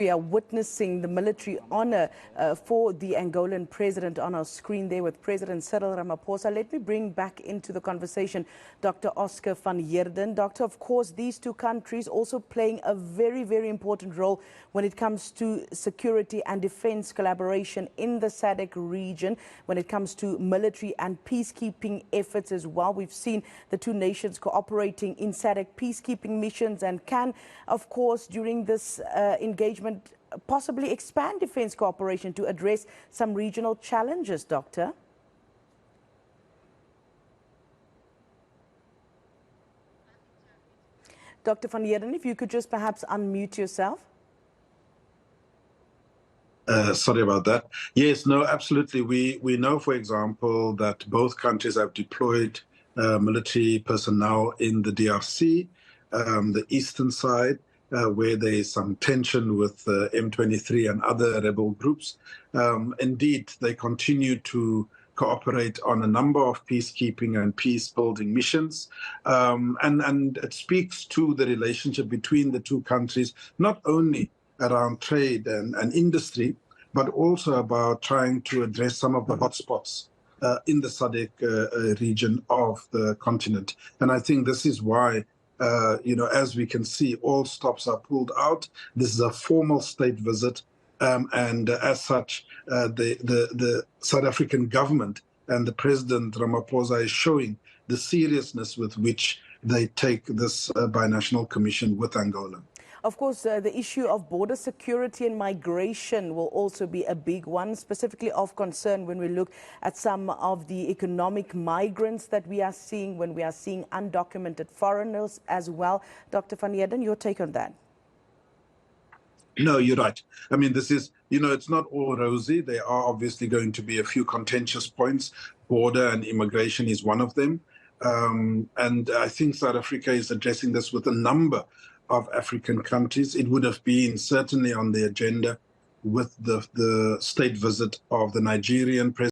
We are witnessing the military honor for the Angolan president on our screen there with President Cyril Ramaphosa. Let me bring back into the conversation Dr. Oscar van Heerden. Doctor, of course, these two countries also playing a very, very important role when it comes to security and defense collaboration in the SADC region, when it comes to military and peacekeeping efforts as well. We've seen the two nations cooperating in SADC peacekeeping missions and can, of course, during this engagement, possibly expand defense cooperation to address some regional challenges, Doctor? Dr. van Heerden, if you could just perhaps unmute yourself. Sorry about that. Yes, no, absolutely. We know, for example, that both countries have deployed military personnel in the DRC, the eastern side, where there is some tension with M23 and other rebel groups. Indeed, they continue to cooperate on a number of peacekeeping and peace-building missions. And it speaks to the relationship between the two countries, not only around trade and industry, but also about trying to address some of the hotspots in the SADC region of the continent. And I think this is why as we can see, all stops are pulled out. This is a formal state visit. And as such, the South African government and the President Ramaphosa is showing the seriousness with which they take this binational commission with Angola. Of course, the issue of border security and migration will also be a big one, specifically of concern when we look at some of the economic migrants that we are seeing, when we are seeing undocumented foreigners as well. Dr. van Heerden, your take on that? No, you're right. I mean, this is, it's not all rosy. There are obviously going to be a few contentious points. Border and immigration is one of them. And I think South Africa is addressing this with a number of African countries. It would have been certainly on the agenda with the state visit of the Nigerian president.